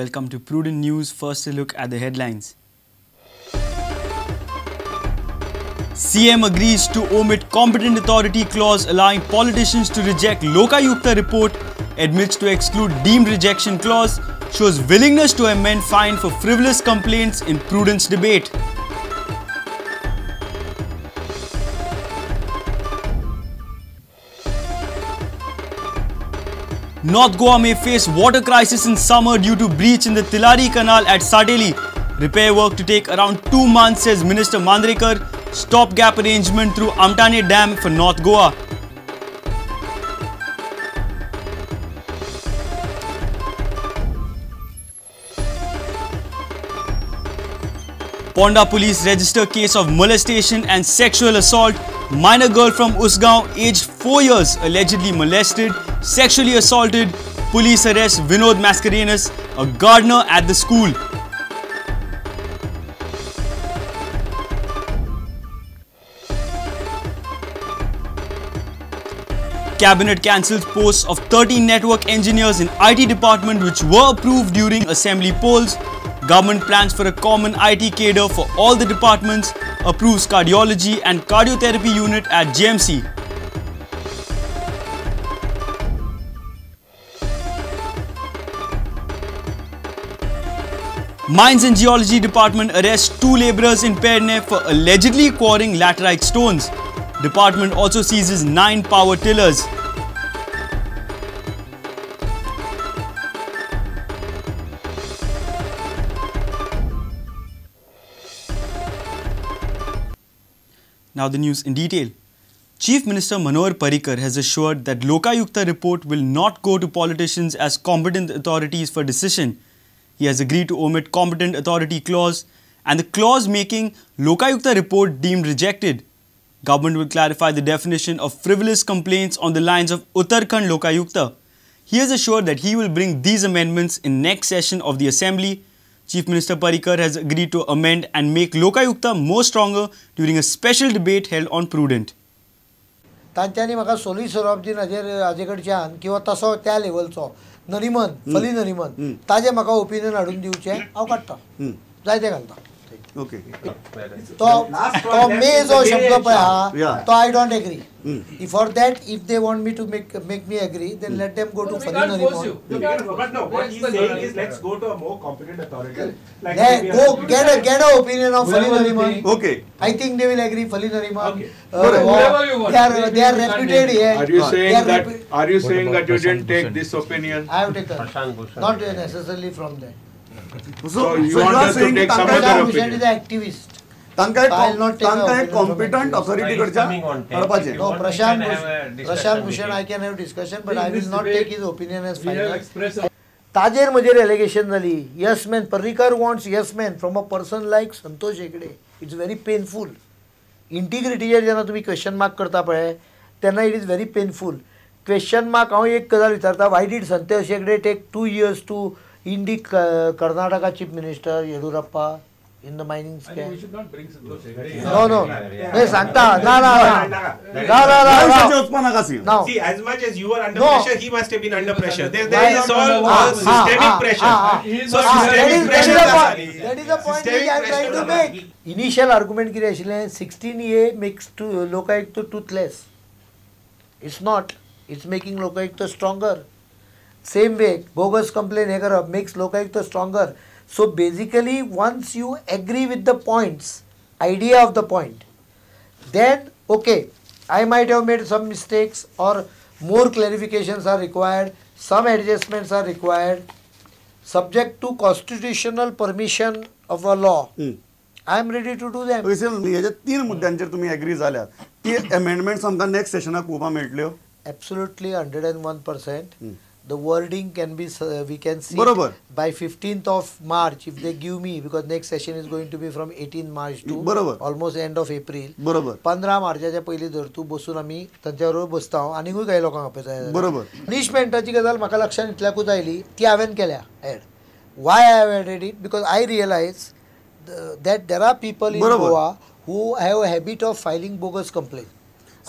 welcome to Prudent News. First a look at the headlines. CM agrees to omit competent authority clause allowing politicians to reject Lokayukta report, admits to exclude deemed rejection clause, shows willingness to amend fine for frivolous complaints in Prudent's debate. North Goa may face water crisis in summer due to breach in the Tilari Canal at Sadeli. Repair work to take around 2 months, says Minister Mandrekar. Stopgap arrangement through Amtane Dam for North Goa. Ponda police register case of molestation and sexual assault. Minor girl from Usgaon, aged 4 years, allegedly molested, sexually assaulted. Police arrest Vinod Mascarenhas, a gardener at the school. Cabinet cancels posts of 13 network engineers in IT department which were approved during assembly polls. Government plans for a common IT cadre for all the departments. Approves cardiology and cardiotherapy unit at JMC. Mines and Geology Department arrests 2 labourers in Perne for allegedly quarrying laterite stones. Department also seizes 9 power tillers. Now the news in detail. Chief Minister Manohar Parrikar has assured that Lokayukta report will not go to politicians as competent authorities for decision. He has agreed to omit competent authority clause and the clause making Lokayukta report deemed rejected. Government will clarify the definition of frivolous complaints on the lines of Uttarakhand Lokayukta. He has assured that he will bring these amendments in next session of the Assembly. Chief Minister Parrikar has agreed to amend and make Lokayukta more stronger during a special debate held on Prudent. तांच्यांनी म्हाका solicitor of the हाजेकडच्यान किंवा तसो त्या लेवलचो नरिमन फली नरिमन ताजे म्हाका opinion हाडून दिवचें हांव काडटां जाय तें घालतां. Okay. तो मे जो शब्द पळय आहा तो I don't agree. For that, if they want me to make me agree, then let them go to Fali Narimon. But no, what he's saying is let's go to a more competent authority. Go get an opinion of Fali Narimon. Okay. I think they will agree. Fali Narimon. Okay. They are reputed here. Are you saying that you didn't take this opinion? I have taken. Not necessarily from that. So you want us to take some other opinion? Is an activist. तांकां competent authority कडच्यान हाडपाचें. No, Prashant Bhushan, I can have discussion, but I will not take his opinion as final. ताजेर म्हजेर allegation जाली. Yes man, Parrikar wants yes man from a person like Santosh Hegde. It's very painful. Integrityचेर जेन्ना तुमी question mark करता पळय तेन्ना it is very painful. Question mark हांव एक गजाल विचारता, why did Santosh Hegde take 2 years to Indi Karnataka Chief Minister Yedurappa in the mining scam? We should not bring Santosh Hegde. No. No, Santa. No. Now, see, as much as you were under pressure, he must have been under pressure. There is all systemic pressure. So systemic pressure. That is the point which I am trying to make. Initial argument कितें आशिल्लें 16A makes Lokayukta toothless. It's not. It's making Lokayukta stronger. Same way, bogus complaint makes Lokayukta stronger. So basically, once you agree with the points, idea of the point, then okay, I might have made some mistakes or more clarifications are required, some adjustments are required, subject to constitutional permission of a law. I am ready to do them. ह्याच्या 3 मुद्द्यांचेर तुम्ही agree जाल्यात. ती amendments आमकां next sessionaक पळोवपाक मेळटल्यो. Absolutely 101%. The wording can be, we can see by 15th of March if they give me, because next session is going to be from 18 March to almost end of April. 15 मार्चाच्या पयलीं धर तूं बसून आमी तांच्या बरोबर बसता आनीकूय काही लोकांक आपयता. पनिशमेंटाची गजाल म्हाका लक्षांत इतल्याकूच आयली ती हांवें केल्या add. Why I have added it? Because I realize that there are people in Goa who have a habit of filing bogus complaints.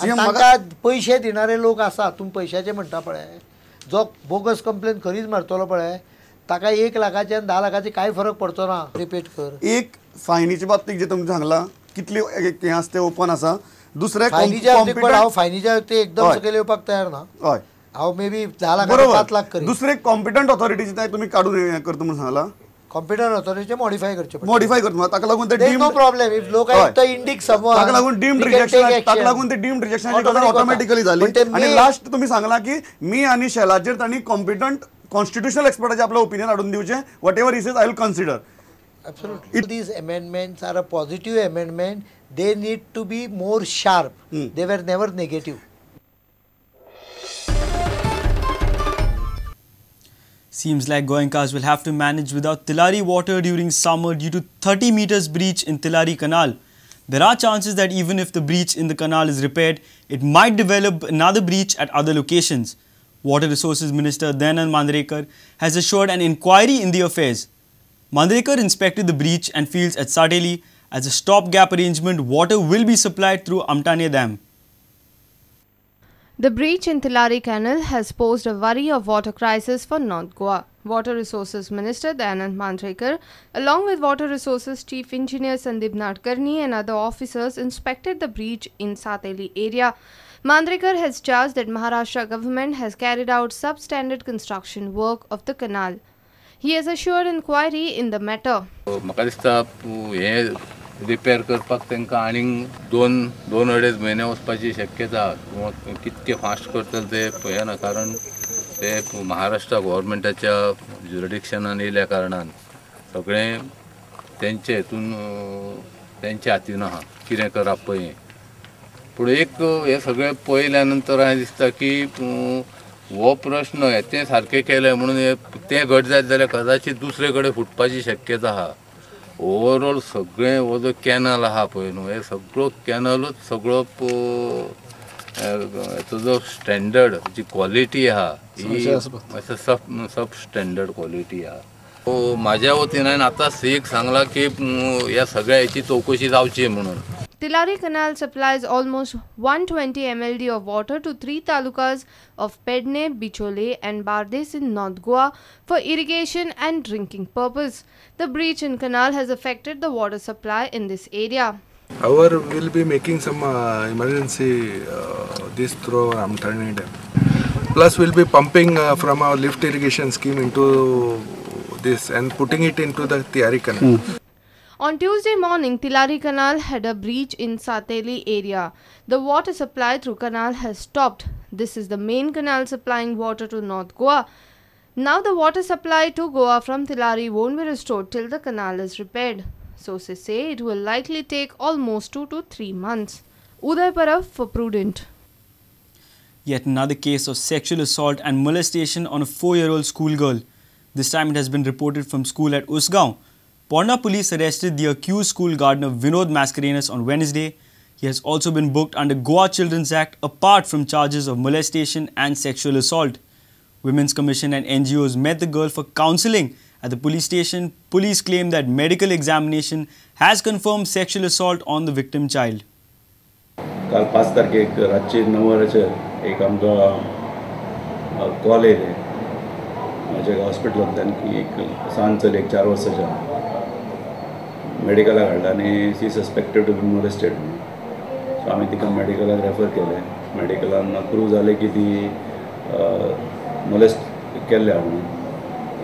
आणि तांकां पैसे दिणारे लोक आसा, तुमी पैशाचे म्हणटा पळय, जो बोगस कंप्लेन खरीच मारतलो पळय ताका 1 लाखाचे आणि 10 लाखाचे काय फरक पडतो ना रिपीट कर. एक फायनीच्या बाबतीत जे तुमी सांगला कितले हे आसा ते ओपन आसा. दुसरे फायनीच्या बाबतीत पण हांव फायनीच्या बाबतीत एकदम सकयल येवपाक तयार ना. हय हांव मे बी 10 लाख 5 लाख करी. दुसरे कॉम्पिटंट ऑथॉरिटीचे तुम्ही काढून करता म्हणून सांगला. कॉम्प्युटर ऑथॉरिटीचे मॉडिफाय करचे मॉडिफाय करता ताका लागून ते नो प्रॉब्लेम इफ लोकायुक्त इंडिक समोर ताका लागून डीम्ड रिजेक्शन ताका लागून ते डीम्ड रिजेक्शनाची गजाल ऑटोमॅटिकली झाली. आणि लास्ट तुम्ही सांगला की मी आणि शेलाचेर तांणी कॉम्पिटंट कॉन्स्टिट्यूशनल एक्सपर्टाचे आपलं ओपिनियन हाडून दिवचे. What ever is I will consider. Absolutely. These amendments are a positive amendment. They need to be more sharp. They were never negative. Seems like Goenkas will have to manage without Tilari water during summer due to 30 meters breach in Tilari Canal. There are chances that even if the breach in the canal is repaired, it might develop another breach at other locations. Water Resources Minister Dayanand Mandrekar has assured an inquiry in the affairs. Mandrekar inspected the breach and feels at Sateli as a stopgap arrangement, water will be supplied through Amtane Dam. The breach in Tilari Canal has posed a worry of water crisis for North Goa. Water Resources Minister Dayanand Mandrekar, along with Water Resources Chief Engineer Sandeep Nadkarni and other officers, inspected the breach in Sateli area. Mandrekar has charged that Maharashtra government has carried out substandard construction work of the canal. He has assured inquiry in the matter. म्हाका दिसता हे repair करपाक तांकां आनीक 2-2.5 म्हयने वचपाची शक्यता. कितके fast करतले ते पळयना, कारण ते महाराष्ट्र गव्हर्मेंटाच्या ज्युरिडिक्शनान येयल्या कारणान सगळें तेंचे हितून तेंच्या हातीन आहा कितें करप पळय. पूण एक हे सगळें पळयल्या नंतर हांवें दिसता की हो प्रश्न ते सारके केले म्हणून ते घट जायत जाल्यार कदाचित दुसरे कडेन फुटपाची शक्यता आहा. ओवरऑल सगळें हो जो कॅनल आहा पळय न्हू, हे सगळो कॅनलूच सगळो हेचो जो स्टँडर्ड जी क्वॉलिटी आहा ही सब स्टँडर्ड क्वॉलिटी आहा. म्हाज्या वतीन हांवें आतांच एक सांगला की ह्या सगळ्या हेची चवकशी जावची म्हणून. Tilari Canal supplies almost 120 MLD of water to 3 talukas of Pedne, Bichole and Bardes in North Goa for irrigation and drinking purpose. The breach in canal has affected the water supply in this area. However, we will be making some emergency this through Amtane Dam. Plus, we will be pumping from our lift irrigation scheme into this and putting it into the Tilari Canal. On Tuesday morning, Tilari Canal had a breach in Sateli area. The water supply through canal has stopped. This is the main canal supplying water to North Goa. Now the water supply to Goa from Tilari won't be restored till the canal is repaired. Sources say it will likely take almost 2 to 3 months. Uday Parav for Prudent. Yet another case of sexual assault and molestation on a 4-year-old schoolgirl. This time it has been reported from school at Usgaon. Ponda police arrested the accused school gardener Vinod Mascarenhas on Wednesday. He has also been booked under Goa Children's Act apart from charges of molestation and sexual assault. Women's Commission and NGOs met the girl for counselling at the police station. Police claim that medical examination has confirmed sexual assault on the victim child. काल 5 तारखेक रातची 9 वरांचेर एक आमकां call येयले म्हज्या हॉस्पिटलांतल्यान की एक सांज चली एक 4 वर्साच्या मेडिकलाक हाडला आनी सी सस्पेक्टेड टू बी मोलेस्टेड. सो आमी तिका मेडिकलाक रेफर केलें. मेडिकलान प्रूव जालें की ती मोलेस्ट केल्ल्या म्हणून.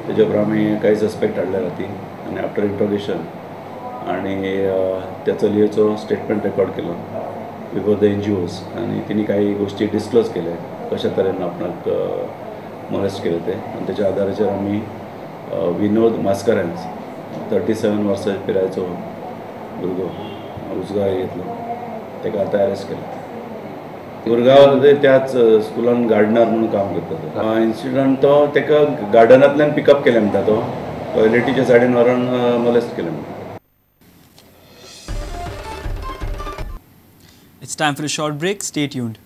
तेजे उपरांत आमी कांय सस्पेक्ट हाडले राती आनी आफ्टर इंट्रोगेशन आनी त्या चलयेचो स्टेटमेंट रेकॉर्ड केलो बिफोर द NGOs आनी तिणी काही गोष्टी डिस्क्लोज केले कशा तरेन आपणाक मोलेस्ट केले ते. आनी तेच्या आदाराचेर आमी विनोद मास्करेन्स 37 वर्सां पिरायेचो भुरगो उसगांव एरियेंतलो ताका आतां अरेस्ट केला. उरगांव त्याच स्कुलान गार्डनर म्हणून काम करता तो. इन्सिडंट तो ताका गार्डनांतल्यान पिकअप केलें म्हणटा तो टॉयलेटीच्या सायडीन व्हरून मोलेस्ट केलें म्हणटा. It's time for a short break. Stay tuned.